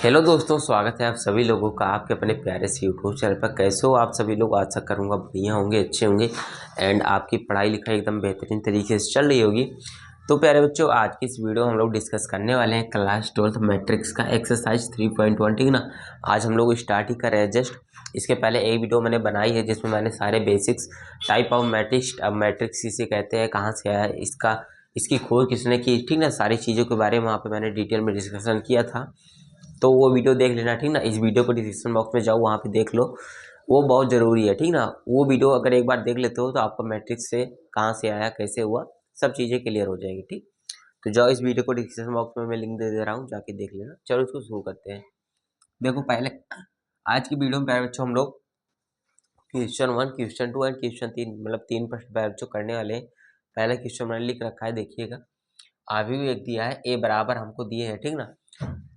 Hello दोस्तों, स्वागत है आप सभी लोगों का आपके अपने प्यारे से यूट्यूब चैनल पर। कैसे हो आप सभी लोग? आशा करूँगा बढ़िया होंगे, अच्छे होंगे एंड आपकी पढ़ाई लिखाई एकदम बेहतरीन तरीके से चल रही होगी। तो प्यारे बच्चों, आज की इस वीडियो में हम लोग डिस्कस करने वाले हैं क्लास 12th मैट्रिक्स का एक्सरसाइज 3.1। ठीक ना, आज हम लोग स्टार्ट ही कर रहे हैं। जस्ट इसके पहले एक वीडियो मैंने बनाई है जिसमें मैंने सारे बेसिक्स टाइप ऑफ मैट्रिक्स, अब मैट्रिक्स इसे कहते हैं, कहाँ से आया है, इसकी खोज किसने की, ठीक ना, सारी चीज़ों के बारे में वहाँ पे मैंने डिटेल में डिस्कशन किया था। तो वो वीडियो देख लेना, ठीक ना। इस वीडियो को डिस्क्रिप्शन बॉक्स में जाओ, वहाँ पे देख लो, वो बहुत ज़रूरी है, ठीक ना। वो वीडियो अगर एक बार देख लेते हो तो आपका मैट्रिक्स से कहाँ से आया, कैसे हुआ, सब चीज़ें क्लियर हो जाएंगी, ठीक। तो जाओ, इस वीडियो को डिस्क्रिप्शन बॉक्स में मैं लिंक दे रहा हूँ, जाके देख लेना। चलो इसको शुरू करते हैं। देखो, पहले आज की वीडियो में प्यारे बच्चों हम लोग क्वेश्चन 1, क्वेश्चन 2 एंड क्वेश्चन 3, मतलब 3 प्रश्न प्यारे बच्चों करने वाले हैं। पहला क्वेश्चन मैंने लिख रखा है, देखिएगा। अभी एक दिया है, ए बराबर हमको दिए हैं, ठीक ना।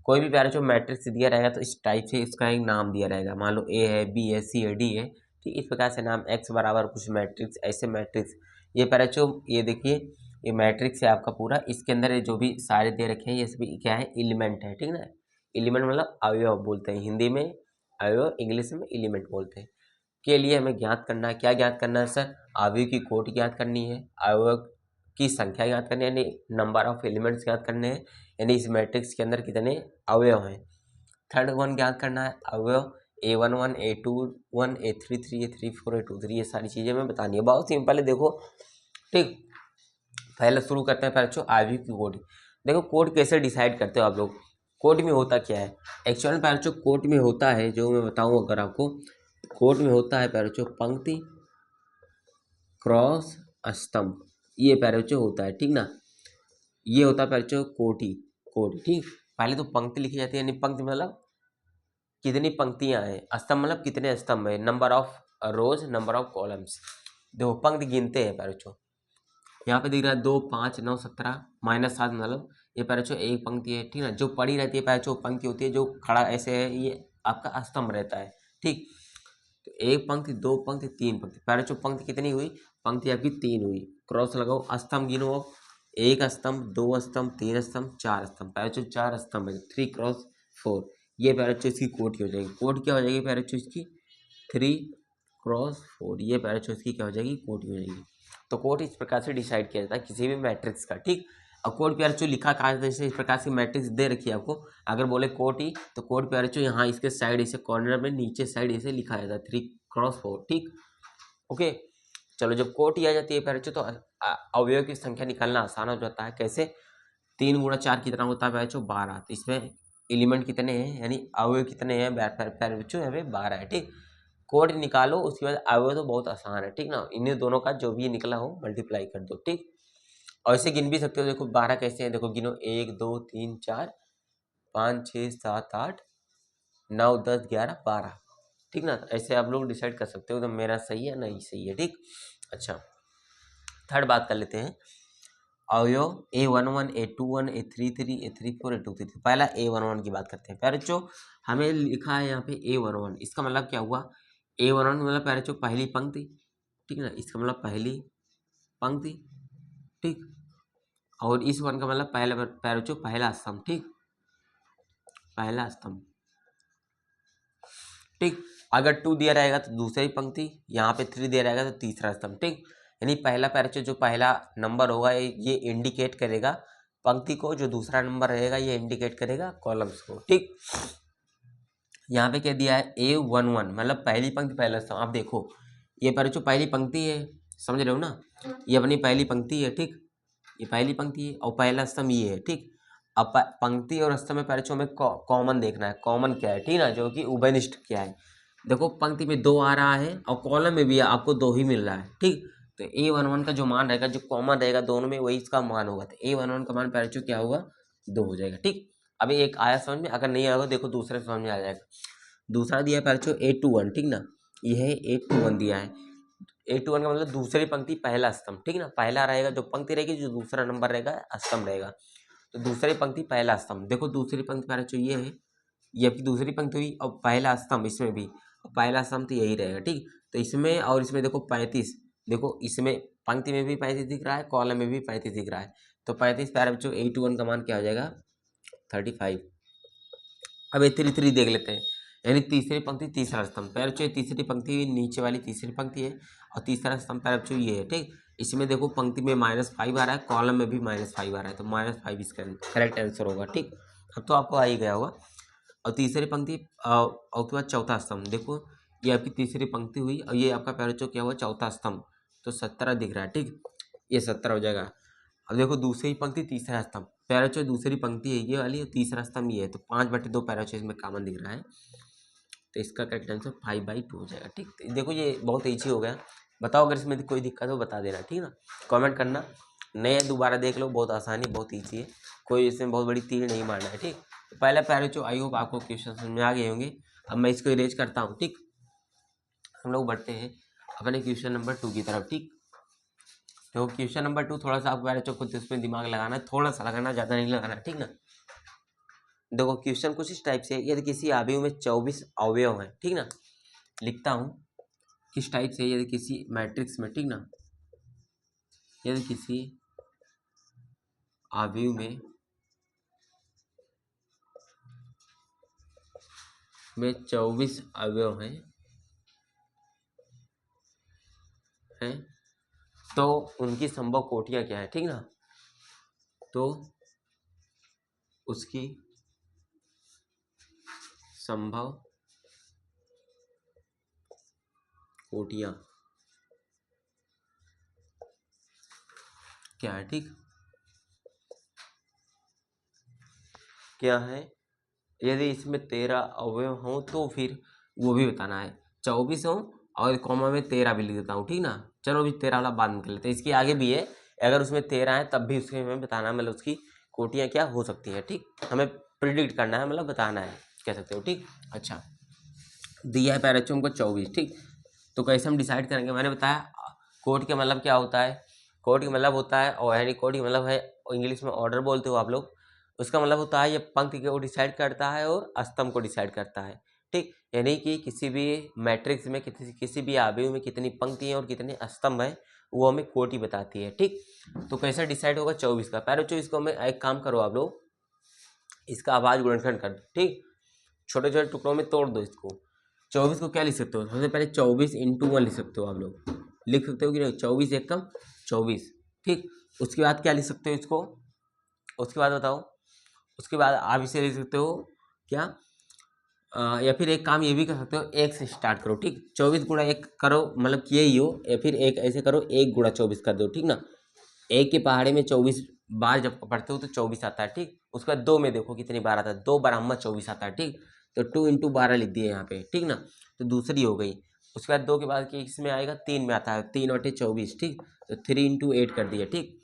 कोई भी प्यारे जो मैट्रिक्स दिया रहेगा तो इस टाइप से इसका एक नाम दिया रहेगा। मान लो ए है, बी है, सी है, डी है, ठीक। इस प्रकार से नाम एक्स बराबर कुछ मैट्रिक्स, ऐसे मैट्रिक्स। ये प्यारे जो ये देखिए, ये मैट्रिक्स है आपका पूरा। इसके अंदर ये जो भी सारे दे रखे हैं ये सभी क्या है, एलिमेंट है, ठीक ना। एलिमेंट मतलब अवयव बोलते हैं हिंदी में, अवयव इंग्लिश में एलिमेंट बोलते हैं। के लिए हमें ज्ञात करना है, क्या ज्ञात करना है सर? अवयव की कोटि ज्ञात करनी है, अवयव की संख्या ज्ञात करनी है, यानी नंबर ऑफ एलिमेंट्स ज्ञात करने हैं, यानी इस मैट्रिक्स के अंदर कितने अवयव हैं। थर्ड वन ज्ञात करना है, अवयव A11, A21, A33, A34, A23, ये सारी चीज़ें मैं बतानी है। बहुत सिंपल है, देखो, ठीक। पहले शुरू करते हैं, पहले बच्चों अवयव की कोटि। देखो, कोड कैसे डिसाइड करते हो आप लोग? कोड में होता क्या है एक्चुअल में? पहले बच्चों कोड में होता है, जो मैं बताऊँ अगर आपको, कोड में होता है पहले बच्चों पंक्ति क्रॉस स्तंभ, ये पहले बच्चों होता है, ठीक ना। ये होता है पहले बच्चों कोटि, कोटि, ठीक। पहले तो पंक्ति लिखी जाती है, यानी पंक्ति मतलब कितनी पंक्तियां हैं, स्तंभ मतलब कितने स्तंभ है, number of rose, number of columns. देखो, पंक्ति गिनते हैं पहले बच्चों। यहाँ पे दिख रहा है 2, 5, 9, 17, -7, मतलब ये पहले बच्चों एक पंक्ति है, ठीक ना। जो पड़ी रहती है पहले बच्चों पंक्ति होती है, जो खड़ा ऐसे है, ये आपका स्तंभ रहता है, ठीक। तो एक पंक्ति, दो पंक्ति, तीन पंक्ति। पहले जो पंक्ति कितनी हुई, पंक्ति आपकी 3 हुई। क्रॉस लगाओ, स्तंभ गिनो अब, एक स्तंभ, दो स्तंभ, तीन स्तंभ, चार स्तंभ। पहले जो 4 स्तंभ है, 3 क्रॉस 4, ये पहले जो इसकी कोटि हो जाएगी। कोटि क्या हो जाएगी पहले जो इसकी, 3 क्रॉस 4, ये पहले जो इसकी क्या हो जाएगी, कोटि हो जाएगी। तो कोट इस प्रकार से डिसाइड किया जाता है किसी भी मैट्रिक्स का, ठीक। अब कोट प्यार जो लिखा कहा जाता है, जैसे इस प्रकार से मैट्रिक्स दे रखी है आपको, अगर बोले कोट ही, तो कोट प्यार जो यहाँ इसके साइड इसे कॉर्नर में नीचे साइड इसे लिखा जाता है 3 क्रॉस 4, ठीक। ओके, चलो, जब कोट ही आ जाती है प्यार तो अवयव की संख्या निकालना आसान हो जाता है। कैसे? 3 गुणा 4 कितना होता है प्यार 12। तो इसमें एलिमेंट कितने हैं, यानी अवयव कितने हैं प्यार बच्चों, यहाँ पे 12 है, ठीक। कोड निकालो, उसके बाद अवयव तो बहुत आसान है, ठीक ना। इन्हीं दोनों का जो भी निकला हो मल्टीप्लाई कर दो, ठीक। और इसे गिन भी सकते हो। देखो 12 कैसे हैं, देखो गिनो, 1, 2, 3, 4, 5, 6, 7, 8, 9, 10, 11, 12, ठीक ना। ऐसे आप लोग डिसाइड कर सकते हो तो मेरा सही है नहीं सही है, ठीक। अच्छा, थर्ड बात कर लेते हैं। अवयव A11, A21, A33, A34, A23। पहला A11 की बात करते हैं प्यारे बच्चों। हमें लिखा है यहाँ पे A11, इसका मतलब क्या हुआ? A11 मतलब प्यारे बच्चों पहली पंक्ति, ठीक ना। इसका मतलब पहली पंक्ति, ठीक। और इस वन का मतलब पहला प्यारे बच्चों पहला स्तंभ, ठीक, पहला स्तंभ, ठीक। अगर 2 दिया रहेगा तो दूसरी पंक्ति, यहाँ पे 3 दिया रहेगा तो तीसरा स्तंभ, ठीक। यानी पहला पैराचो जो पहला नंबर होगा ये इंडिकेट करेगा पंक्ति को, जो दूसरा नंबर रहेगा ये इंडिकेट करेगा कॉलम्स को, ठीक। यहाँ पे क्या दिया है, A11 मतलब पहली पंक्ति पहला स्तंभ। आप देखो, ये पैराचो पहली पंक्ति है, समझ रहे हो ना, ये अपनी पहली पंक्ति है, ठीक। ये पहली पंक्ति है और पहला स्तंभ ये है, ठीक। अब पंक्ति और स्तंभ में पैराचो में कॉमन देखना है, कॉमन क्या है, ठीक ना, जो कि उभयनिष्ठ क्या है। देखो, पंक्ति में 2 आ रहा है और कॉलम में भी आपको 2 ही मिल रहा है, ठीक। तो A11 का जो मान रहेगा, जो कॉमन रहेगा दोनों में, वही इसका मान होगा। तो A11 का मान पैराचो क्या होगा, 2 हो जाएगा, ठीक। अभी एक आया समझ में, अगर नहीं आएगा देखो दूसरे समझ में आ जाएगा। दूसरा दिया है पैराचो A21, ठीक ना, ये है A21 दिया है। A21 का मतलब दूसरी पंक्ति पहला स्तंभ, ठीक ना। पहला रहेगा जो पंक्ति रहेगी, जो दूसरा नंबर रहेगा स्तंभ रहेगा। तो दूसरी पंक्ति पहला स्तंभ, देखो दूसरी पंक्ति पैराचो ये है, ये आपकी दूसरी पंक्ति हुई, और पहला स्तंभ इसमें भी, और पहला स्तंभ तो यही रहेगा, ठीक। तो इसमें और इसमें देखो 35, देखो इसमें पंक्ति में भी 35 दिख रहा है, कॉलम में भी 35 दिख रहा है। तो 35 प्यारे बच्चों A21 का मान क्या हो जाएगा, 35, अब ये 3 3 देख लेते हैं, यानी तीसरी पंक्ति तीसरा स्तंभ। पहले बच्चों तीसरी पंक्ति नीचे वाली तीसरी पंक्ति है और तीसरा स्तंभ पहले बच्चों ये है, ठीक। इसमें देखो पंक्ति में -5 आ रहा है, कॉलम में भी -5 आ रहा है, तो -5 इसका करेक्ट आंसर होगा, ठीक। अब तो आपको आ ही गया होगा। और तीसरी पंक्ति और उसके बाद चौथा स्तंभ, देखो ये आपकी तीसरी पंक्ति हुई और ये आपका पहले बच्चों क्या हुआ, चौथा स्तंभ, तो 17 दिख रहा है, ठीक। ये 17 हो जाएगा। अब देखो दूसरी पंक्ति तीसरा स्तंभ, पैराचो दूसरी पंक्ति है ये वाली और तीसरा स्तंभ ये है, तो 5/2 पैराचो इसमें कॉमन दिख रहा है, तो इसका करेक्ट आंसर 5/2 हो जाएगा, ठीक। तो देखो ये बहुत ईजी हो गया। बताओ अगर इसमें कोई दिक्कत हो बता देना, ठीक ना, कमेंट करना। नया दोबारा देख लो, बहुत आसानी, बहुत ईजी है, कोई इसमें बहुत बड़ी तीर नहीं मारना है, ठीक। तो पहला पैराचो आई होप आपको क्वेश्चन समझ में आ गए होंगे। अब मैं इसको इरेज करता हूँ, ठीक। हम लोग बढ़ते हैं अपने क्वेश्चन नंबर 2 की तरफ, ठीक। तो क्वेश्चन नंबर 2 थोड़ा सा आपको पैराचो खुद इसमें दिमाग लगाना है, थोड़ा सा लगाना, ज़्यादा नहीं लगाना, ठीक ना। देखो क्वेश्चन कुछ इस टाइप से है, यदि किसी अवयव में 24 अवयव हैं, ठीक ना, लिखता हूँ किस टाइप से, यदि किसी मैट्रिक्स में, ठीक ना, यदि किसी अवयव में 24 अवयव हैं तो उनकी संभव कोटियाँ क्या है, ठीक ना, तो उसकी संभव कोटियाँ क्या है, ठीक, क्या है। यदि इसमें 13 अवयव हों तो फिर वो भी बताना है, 24 हों और कॉमा में 13 भी लिख देता हूँ, ठीक ना। चलो अभी 13 वाला बाद में कर लेते हैं, इसके आगे भी है, अगर उसमें 13 है तब भी उसके हमें बताना है, मतलब उसकी कोटियाँ क्या हो सकती हैं, ठीक। हमें प्रिडिक्ट करना है, मतलब बताना है, कह सकते हो, ठीक। अच्छा दिया है पैराचो हमको 24, ठीक। तो कैसे हम डिसाइड करेंगे, मैंने बताया कोट के मतलब क्या होता है, कोट का मतलब होता है, और यानी कोट का मतलब है, इंग्लिश में ऑर्डर बोलते हो आप लोग, उसका मतलब होता है ये पंक्ति को डिसाइड करता है और स्तंभ को डिसाइड करता है, ठीक। यानी कि किसी भी मैट्रिक्स में किसी भी अवयव में कितनी पंक्ति हैं और कितने स्तंभ हैं वो हमें कोटि बताती है, ठीक। तो कैसे डिसाइड होगा 24 का, पहले 24 को हमें एक काम करो आप लोग, इसका आवाज गुणनखंड कर दो, ठीक, छोटे छोटे टुकड़ों में तोड़ दो इसको। 24 को क्या लिख सकते हो, सबसे पहले 24 × 1 लिख सकते हो, आप लोग लिख सकते हो कि नहीं, 24 एकम 24, ठीक। उसके बाद क्या लिख सकते हो इसको, उसके बाद बताओ, उसके बाद आप इसे लिख सकते हो क्या, या फिर एक काम ये भी कर सकते हो, 1 से स्टार्ट करो, ठीक। 24 × 1 करो, मतलब किए ही हो, या फिर एक ऐसे करो 1 × 24 कर दो, ठीक ना। एक के पहाड़े में 24 बार जब पढ़ते हो तो 24 आता है, ठीक। उसके बाद 2 में देखो कितनी बार आता है, 2 बार 24 आता है, ठीक। तो 2 × 12 लिख दिए यहाँ पे, ठीक ना। तो दूसरी हो गई। उसके बाद 2 के बाद कि इसमें आएगा 3 में आता है, 3/24, ठीक। तो 3 × 8 कर दिया, ठीक।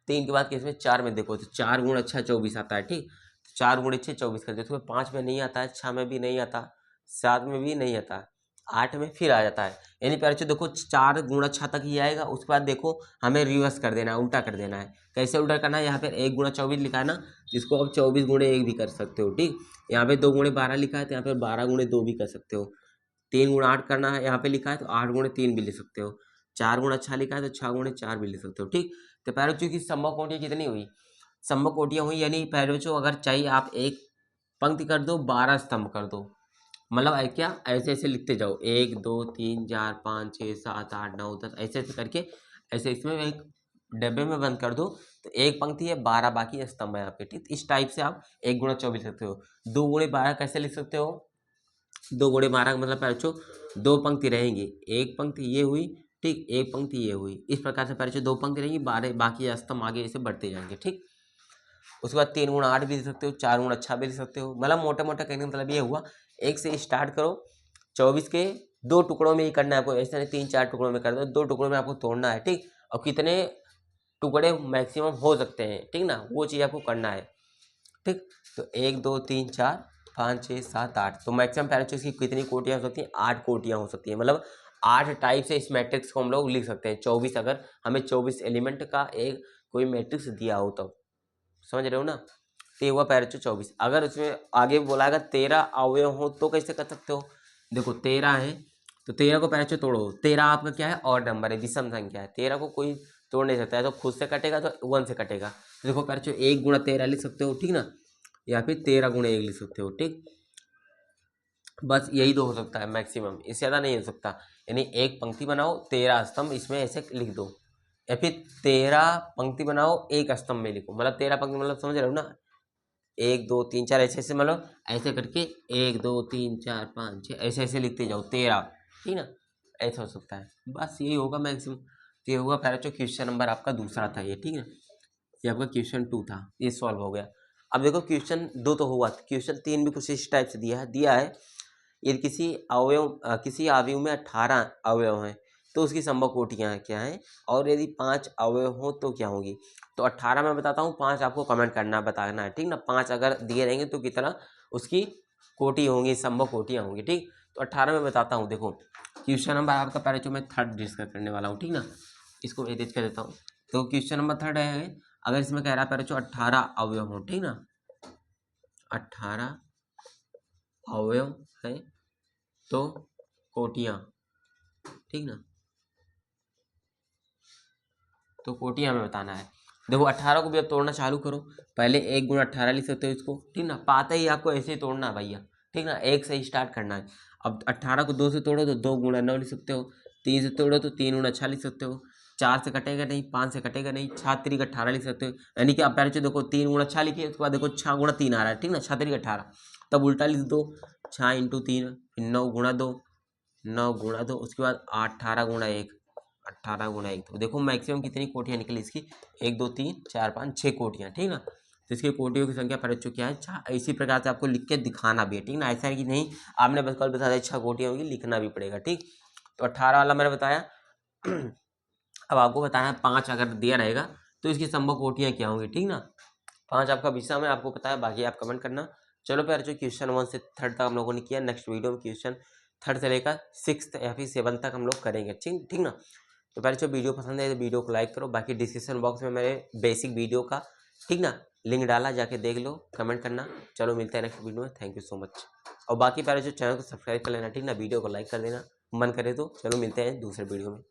3 के बाद कि इसमें 4 में देखो तो 4 × 6 24 आता है, ठीक। 4 × 6 24 कर दिया, तो 5 में नहीं आता है, 6 में भी नहीं आता, 7 में भी नहीं आता, 8 में फिर आ जाता है। यानी प्यारे बच्चों देखो 4 × 6 तक ही आएगा, उसके बाद देखो हमें रिवर्स कर देना है, उल्टा कर देना है। कैसे उल्टा करना है, यहाँ पर 1 × 24 लिखा है ना, इसको अब 24 × 1 भी कर सकते हो, ठीक। यहाँ पे 2 × 12 लिखा है तो यहाँ पे 12 × 2 भी कर सकते हो। 3 × 8 करना है, यहाँ पे लिखा है तो 8 × 3 भी लिख सकते हो। 4 × 6 लिखा है तो 6 × 4 भी लिख सकते हो, ठीक। तो पैरो बच्चों की संभव कोटियाँ कितनी हुई, संभव कोटियाँ हुई, यानी पैरो बच्चों अगर चाहिए आप एक पंक्ति कर दो, 12 स्तंभ कर दो, मतलब क्या ऐसे ऐसे लिखते जाओ, 1 2 3 4 5 6 7 8 9 10 ऐसे ऐसे करके, ऐसे इसमें एक डब्बे में बंद कर दो, तो एक पंक्ति है, 12 बाकी स्तंभ है आपके, ठीक। इस टाइप से आप 1 × 24 लिख सकते हो। 2 × 12 कैसे लिख सकते हो, 2 × 12 का मतलब पैरो 2 पंक्ति रहेंगी, एक पंक्ति ये हुई, ठीक, एक पंक्ति ये हुई, इस प्रकार से पैरो 2 पंक्ति रहेंगी, 12 बाकी स्तंभ आगे ऐसे बढ़ते जाएंगे, ठीक। उसके बाद 3 × 8 भी लिख सकते हो, 4 × 6 भी लिख सकते हो, मतलब मोटा मोटा कहने का मतलब ये हुआ, एक से स्टार्ट करो, 24 के 2 टुकड़ों में ही करना है आपको, ऐसे नहीं 3 4 टुकड़ों में कर दो, 2 टुकड़ों में आपको तोड़ना है, ठीक। और कितने टुकड़े मैक्सिमम हो सकते हैं, ठीक ना, वो चीज़ आपको करना है, ठीक। तो 1 2 3 4 5 6 7 8, तो मैक्सिमम पैराचूज की कितनी कोटियाँ हो सकती हैं, 8 कोटियाँ हो सकती हैं, मतलब 8 टाइप से इस मैट्रिक्स को हम लोग लिख सकते हैं। 24 अगर हमें 24 एलिमेंट का एक कोई मैट्रिक्स दिया हो तो, समझ रहे हो ना। तो ये हुआ पैराचू 24। अगर उसमें आगे बोलाएगा 13 अवयव हो तो कैसे कर सकते हो, देखो 13 है तो 13 को पैराचू तोड़ो, 13 आपका क्या है, और नंबर है, विषम संख्या है, 13 को कोई तोड़ नहीं सकता है, तो खुद से कटेगा तो 1 से कटेगा, तो देखो पैराचू 1 × 13 लिख सकते हो, ठीक ना। या फिर 13 गुणे 1 लिख सकते हो। ठीक, बस यही दो हो सकता है मैक्सिमम, इससे ज़्यादा नहीं हो सकता। यानी एक पंक्ति बनाओ 13 स्तंभ इसमें ऐसे लिख दो, या फिर 13 पंक्ति बनाओ एक स्तंभ में लिखो। मतलब 13 पंक्ति मतलब समझ रहे हो ना, 1 2 3 4 ऐसे ऐसे, मतलब ऐसे करके 1 2 3 4 5 6 ऐसे ऐसे लिखते जाओ 13। ठीक ना, ऐसा हो सकता है। बस यही होगा मैक्सिमम। तो ये होगा पहले जो क्वेश्चन नंबर आपका दूसरा था ये। ठीक है, ये आपका क्वेश्चन 2 था, ये सॉल्व हो गया। अब देखो क्वेश्चन 2 तो हुआ, क्वेश्चन 3 भी कुछ इस टाइप से दिया है यदि किसी अवयव में 18 अवयव हैं तो उसकी संभव कोटियाँ क्या हैं, और यदि 5 अवयव हों तो क्या होंगी। तो 18 मैं बताता हूँ, 5 आपको कमेंट करना बताना है। ठीक ना, 5 अगर दिए रहेंगे तो कितना उसकी कोटि होंगी, संभव कोटियाँ होंगी। ठीक, तो 18 में बताता हूँ। देखो क्वेश्चन नंबर आपका पहले जो मैं थर्ड डिस्कस करने वाला हूँ। ठीक ना, इसको एडिट कर देता हूँ। तो क्वेश्चन नंबर थर्ड है, अगर इसमें कह रहा है पहले जो 18 अवयव हों। ठीक ना, 18 अवयव है तो कोटियाँ। ठीक ना, तो कोटियाँ हमें बताना है। देखो 18 को भी अब तोड़ना चालू करो, पहले 1 गुणा 18 लिख सकते हो इसको। ठीक ना, पाते ही आपको ऐसे ही तोड़ना है भैया। ठीक ना, 1 से ही स्टार्ट करना है। अब 18 को 2 से तोड़ो तो 2 गुणा 9 लिख सकते हो, 3 से तोड़ो तो 3 गुणा 6 लिख सकते हो, 4 से कटेगा नहीं, 5 से कटेगा नहीं, 6 3 18 लिख सकते हो। यानी कि आप पहले से देखो 3 गुणा 6 लिखिए, उसके बाद देखो 6 गुणा 3 आ रहा है। ठीक ना, 6 3 18, तब उल्टा लिख दो 6 इंटू 3, फिर 9 गुणा 2, 9 गुणा 2, उसके बाद 18 गुणा 1, 18 गुणा 1। तो देखो मैक्सिमम कितनी कोटियाँ निकली इसकी, 1 2 3 4 5 6 कोटियाँ। ठीक ना, तो इसकी कोटियों की संख्या पढ़ चुकी है 6। इसी प्रकार से आपको लिख के दिखाना भी है। ठीक ना, ऐसा है कि नहीं आपने बस कल बता दिया 6 कोटियाँ होगी, लिखना भी पड़ेगा। ठीक, तो 18 वाला मैंने बताया। अब आपको बताना है 5 अगर दिया रहेगा तो इसकी संभव कोटियाँ क्या होंगी। ठीक ना, 5 आपका विषय में आपको पता है, बाकी आप कमेंट करना। चलो प्यार जो क्वेश्चन 1 से 3 तक हम लोगों ने किया, नेक्स्ट वीडियो में क्वेश्चन 3 से लेकर 6 या फिर 7 तक हम लोग करेंगे। ठीक ठीक ना, तो पहले जो वीडियो पसंद है तो वीडियो को लाइक करो। बाकी डिस्क्रिप्शन बॉक्स में मेरे बेसिक वीडियो का, ठीक ना, लिंक डाला, जाके देख लो, कमेंट करना। चलो मिलते हैं नेक्स्ट वीडियो में, थैंक यू सो मच। और बाकी पहले जो चैनल को सब्सक्राइब कर लेना। ठीक ना, वीडियो को लाइक कर देना मन करे तो। चलो मिलते हैं दूसरे वीडियो में।